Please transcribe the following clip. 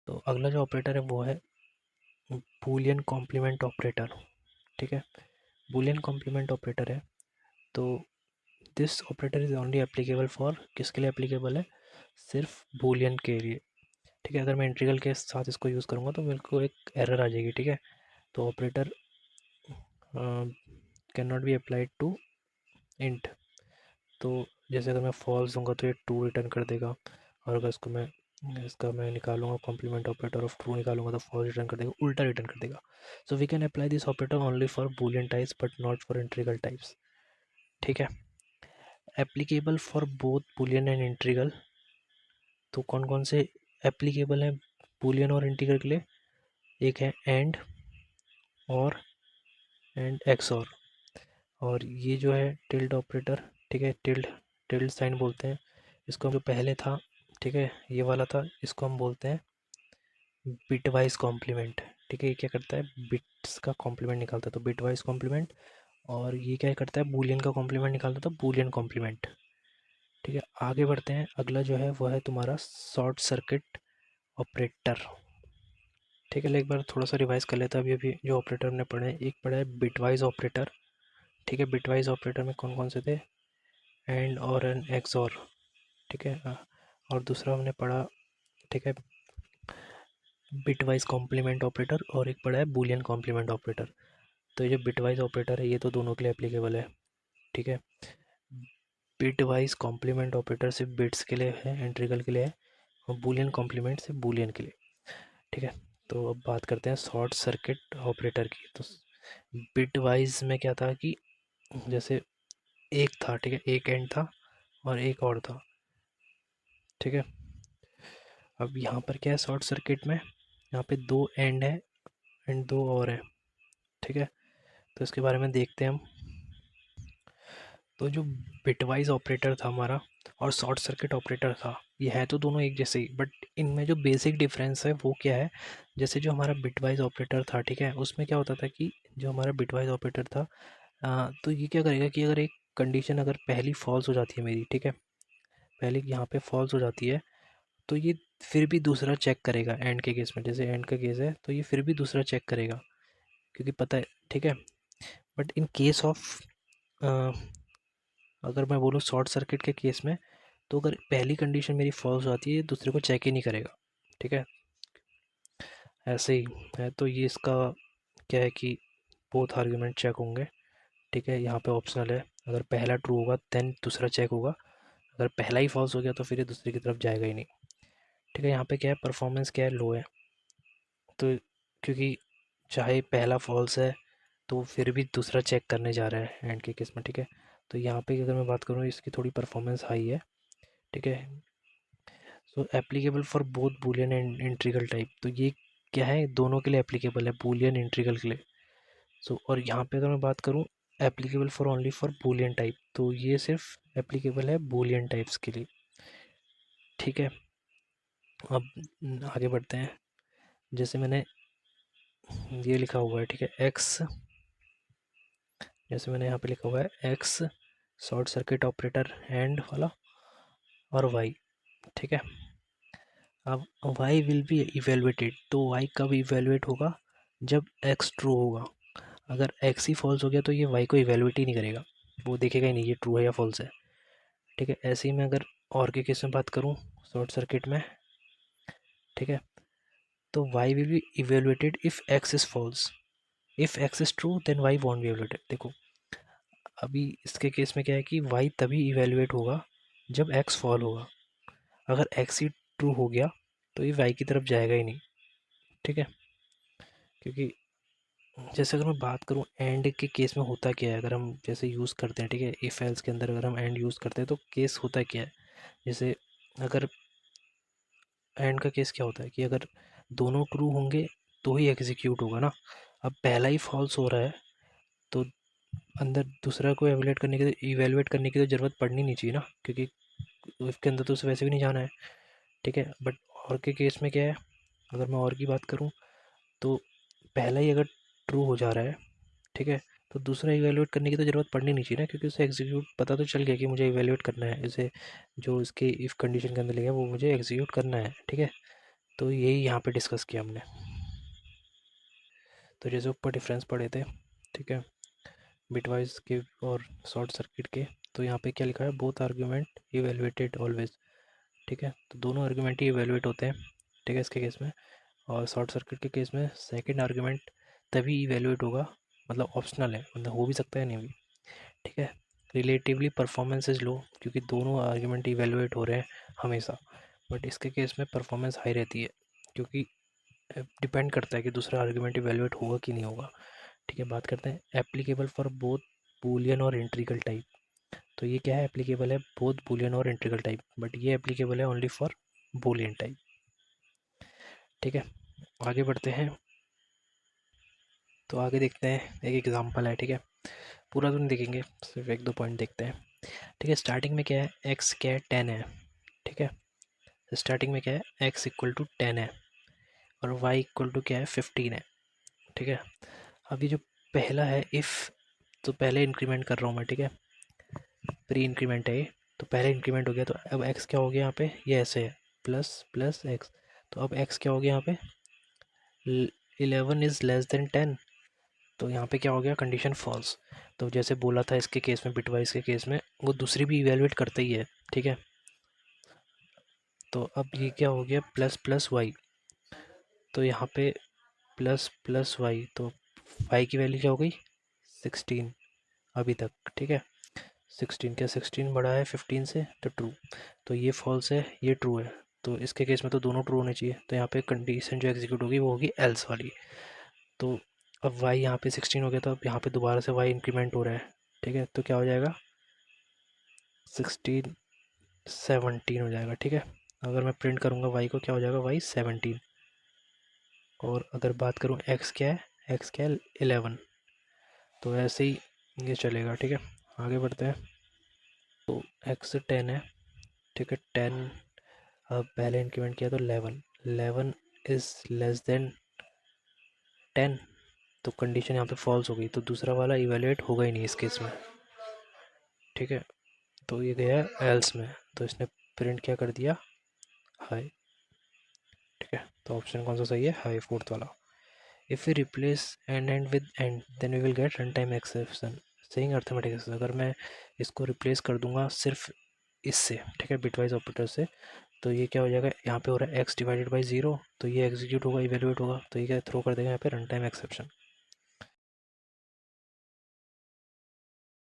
तो अगला जो ऑपरेटर है वो है बूलियन कॉम्प्लीमेंट ऑपरेटर। ठीक है, बूलियन कॉम्प्लीमेंट ऑपरेटर है तो this operator is only applicable for, किसके लिए एप्लीकेबल है, सिर्फ बूलियन के लिए। ठीक है, अगर मैं इंटीग्रल के साथ इसको यूज़ करूँगा तो मेरे को एक एरर आ जाएगी। ठीक है, तो operator can not be applied to int. तो जैसे अगर मैं फॉल्स दूंगा तो ये ट्रू रिटर्न कर देगा, और अगर इसका मैं निकालूंगा कॉम्प्लीमेंट ऑपरेटर ऑफ ट्रू निकालूंगा तो फॉल्स रिटर्न कर देगा, उल्टा रिटर्न कर देगा। So we can apply this operator only for boolean types but not for integral types. ठीक है, applicable for both Boolean and integral. तो कौन कौन से एप्लीकेबल हैं बूलियन और इंटीग्रल के लिए? एक है एंड, और एंड एक्स और ये जो है टिल्ड ऑपरेटर। ठीक है, टिल्ड टिल्ड साइन बोलते हैं इसको, जो पहले था। ठीक है, ये वाला था, इसको हम बोलते हैं बिट वाइज कॉम्प्लीमेंट। ठीक है, ये क्या करता है, बिट्स का कॉम्प्लीमेंट निकालता है तो बिट वाइज कॉम्प्लीमेंट, और ये क्या करता है, बूलियन का कॉम्प्लीमेंट निकालता है तो बूलियन कॉम्प्लीमेंट। ठीक है, आगे बढ़ते हैं। अगला जो है वो है तुम्हारा शॉर्ट सर्किट ऑपरेटर। ठीक है, एक बार थोड़ा सा रिवाइज कर लेता है। अभी अभी जो ऑपरेटर हमने पढ़े हैं, एक पढ़ा है बिटवाइज ऑपरेटर। ठीक है, बिटवाइज ऑपरेटर में कौन कौन से थे, एंड और एन एक्स और। ठीक है, और दूसरा हमने पढ़ा, ठीक है, बिटवाइज कॉम्प्लीमेंट ऑपरेटर, और एक पढ़ा है बूलियन कॉम्प्लीमेंट ऑपरेटर। तो ये जो बिटवाइज ऑपरेटर है ये तो दोनों के लिए एप्लीकेबल है। ठीक है, बिटवाइज कॉम्प्लीमेंट ऑपरेटर सिर्फ बिट्स के लिए है, इंटीग्रल के लिए है, और बूलियन कॉम्प्लीमेंट सिर्फ बूलियन के लिए। ठीक है, तो अब बात करते हैं शॉर्ट सर्किट ऑपरेटर की। तो बिट वाइज में क्या था कि जैसे एक था, ठीक है, एक एंड था और एक और था। ठीक है, अब यहाँ पर क्या है शॉर्ट सर्किट में, यहाँ पे दो एंड है एंड दो और है। ठीक है, तो इसके बारे में देखते हैं हम। तो जो बिटवाइज ऑपरेटर था हमारा और शॉर्ट सर्किट ऑपरेटर था, ये है तो दोनों एक जैसे ही, बट इनमें जो बेसिक डिफरेंस है वो क्या है। जैसे जो हमारा बिटवाइज ऑपरेटर था, ठीक है, उसमें क्या होता था कि जो हमारा बिटवाइज ऑपरेटर था, तो ये क्या करेगा कि अगर एक कंडीशन अगर पहली फॉल्स हो जाती है मेरी, ठीक है, पहले यहाँ पे फॉल्स हो जाती है, तो ये फिर भी दूसरा चेक करेगा एंड के केस में। जैसे एंड का केस है तो ये फिर भी दूसरा चेक करेगा, क्योंकि पता है। ठीक है, बट इन केस ऑफ अगर मैं बोलूँ शॉर्ट सर्किट के केस में, तो अगर पहली कंडीशन मेरी फॉल्स आती है दूसरे को चेक ही नहीं करेगा। ठीक है, ऐसे ही है। तो ये इसका क्या है कि बोथ आर्ग्यूमेंट चेक होंगे। ठीक है, यहाँ पे ऑप्शनल है, अगर पहला ट्रू होगा देन दूसरा चेक होगा, अगर पहला ही फॉल्स हो गया तो फिर ये दूसरे की तरफ जाएगा ही नहीं। ठीक है, यहाँ पे क्या है, परफॉर्मेंस क्या है, लो है। तो क्योंकि चाहे पहला फॉल्स है तो फिर भी दूसरा चेक करने जा रहा है एंड के केस में। ठीक है, तो यहाँ पे अगर मैं बात करूँ इसकी थोड़ी परफॉर्मेंस हाई है। ठीक है, so applicable for both Boolean and integral type. तो ये क्या है, दोनों के लिए एप्लीकेबल है, बूलियन इंटीग्रल के लिए। सो और यहाँ पे अगर मैं बात करूँ applicable for only for Boolean type, तो ये सिर्फ एप्लीकेबल है बूलियन टाइप्स के लिए। ठीक है, अब आगे बढ़ते हैं। जैसे मैंने ये लिखा हुआ है, ठीक है, एक्स, जैसे मैंने यहाँ पे लिखा हुआ है x short circuit operator and वाला, और वाई। ठीक है, अब वाई विल बी इवेलुएटेड। तो वाई कब इवेलुएट होगा, जब एक्स ट्रू होगा। अगर एक्स ही फॉल्स हो गया तो ये वाई को इवेलुएट ही नहीं करेगा, वो देखेगा ही नहीं ये ट्रू है या फॉल्स है। ठीक है, ऐसे ही मैं अगर और के केस में बात करूँ शॉर्ट सर्किट में, ठीक है, तो Y will be evaluated if X is false, if X is true then Y won't be evaluated. देखो अभी इसके केस में क्या है कि वाई तभी इवेलुएट होगा जब एक्स फॉल होगा। अगर एक्स ही ट्रू हो गया तो ये वाई की तरफ जाएगा ही नहीं। ठीक है, क्योंकि जैसे अगर मैं बात करूँ एंड के केस में होता क्या है, अगर हम जैसे यूज़ करते हैं, ठीक है, इफ़ एल्स के अंदर अगर हम एंड यूज़ करते हैं तो केस होता क्या है। जैसे अगर एंड का केस क्या होता है कि अगर दोनों ट्रू होंगे तो ही एग्जीक्यूट होगा ना। अब पहला ही फॉल्स हो रहा है तो अंदर दूसरा को इवेलुएट करने की तो ज़रूरत पड़नी नहीं चाहिए ना, क्योंकि उसके अंदर तो उसे वैसे भी नहीं जाना है। ठीक है, बट और के केस में क्या है, अगर मैं और की बात करूँ तो पहला ही अगर ट्रू हो जा रहा है, ठीक है, तो दूसरा इवेलुएट करने की तो ज़रूरत पड़नी नहीं चाहिए ना, क्योंकि उसे एग्जीक्यूट पता तो चल गया कि मुझे इवेलुएट करना है इसे, जो इसके इफ़ कंडीशन के अंदर लिखा है वो मुझे एग्जीक्यूट करना है। ठीक है, तो यही यहाँ पे डिस्कस किया हमने। तो जैसे ऊपर डिफरेंस पढ़े थे, ठीक है, बिटवाइज के और शॉर्ट सर्किट के, तो यहाँ पे क्या लिखा है, बोथ आर्ग्यूमेंट इवेलुएटेड ऑलवेज, ठीक है, तो दोनों आर्ग्यूमेंट ही इवेलुएट होते हैं, ठीक है, इसके केस में। और शॉर्ट सर्किट के केस में सेकंड आर्ग्यूमेंट तभी इवेलुएट होगा, मतलब ऑप्शनल है, मतलब हो भी सकता है नहीं भी, ठीक है। रिलेटिवली परफॉर्मेंस इज लो, क्योंकि दोनों आर्ग्यूमेंट इवेलुएट हो रहे हैं हमेशा, बट इसके केस में परफॉर्मेंस हाई रहती है, क्योंकि डिपेंड करता है कि दूसरा आर्ग्यूमेंट इवेलुएट होगा कि नहीं होगा, ठीक है। बात करते हैं एप्लीकेबल फॉर बोथ बूलियन और इंट्रीगल टाइप। तो ये क्या है, एप्लीकेबल है बोथ बूलियन और इंट्रीगल टाइप, बट ये एप्लीकेबल है ओनली फॉर बूलियन टाइप, ठीक है। आगे बढ़ते हैं, तो आगे देखते हैं, एक एग्जांपल है, ठीक है, पूरा तो नहीं देखेंगे, सिर्फ एक दो पॉइंट देखते हैं, ठीक है। स्टार्टिंग में क्या है, एक्स क्या है, 10 है, ठीक है। स्टार्टिंग में क्या है, एक्स इक्वल टू 10 है और वाई इक्वल टू क्या है, 15 है, ठीक है। अभी जो पहला है इफ़, तो पहले इंक्रीमेंट कर रहा हूँ मैं, ठीक है, प्री इंक्रीमेंट है ये, तो पहले इंक्रीमेंट हो गया, तो अब एक्स क्या हो गया यहाँ पे, ये ऐसे है, प्लस प्लस एक्स, तो अब एक्स क्या हो गया यहाँ पे, 11 इज़ लेस देन 10, तो यहाँ पे क्या हो गया, कंडीशन फॉल्स। तो जैसे बोला था इसके केस में, बिटवाइज के केस में, वो दूसरी भी इवेलुएट करता ही है, ठीक है। तो अब ये क्या हो गया, प्लस प्लस वाई, तो यहाँ पे प्लस प्लस वाई, तो वाई की वैल्यू क्या हो गई, 16 अभी तक, ठीक है। 16, क्या 16 बड़ा है 15 से, तो ट्रू, तो ये फॉल्स है, ये ट्रू है, तो इसके केस में तो दोनों ट्रू होने चाहिए, तो यहाँ पे कंडीशन जो एग्जीक्यूट होगी वो होगी एल्स वाली। तो अब वाई यहाँ पे 16 हो गया, तो अब यहाँ पे दोबारा से वाई इंक्रीमेंट हो रहा है, ठीक है, तो क्या हो जाएगा, 16 17 हो जाएगा, ठीक है। अगर मैं प्रिंट करूँगा वाई को, क्या हो जाएगा, वाई 17, और अगर बात करूँ एक्स क्या है, एक्स क्या है, 11, तो ऐसे ही ये चलेगा, ठीक है। आगे बढ़ते हैं, तो एक्स 10 है, ठीक है, 10, अब पहले इंक्रीमेंट किया तो 11, 11 इज़ लेस देन 10, तो कंडीशन यहाँ पे फॉल्स हो गई, तो दूसरा वाला इवेलुएट होगा ही नहीं इस केस में, ठीक है। तो ये गया एल्स में, तो इसने प्रिंट क्या कर दिया, हाई, ठीक है, तो ऑप्शन कौन सा सही है, हाई, फोर्थ वाला। If we replace and with and then we will get run time exception, saying arithmetic, अगर मैं इसको रिप्लेस कर दूंगा सिर्फ इससे, ठीक है, बिटवाइज ऑपरेटर से, तो ये क्या हो जाएगा, यहाँ पे हो रहा है एक्स डिवाइडेड बाई 0, तो ये एग्जीक्यूट होगा, इवेलुएट होगा, तो ये क्या थ्रो कर देगा यहाँ पे रन टाइम एक्सेप्शन,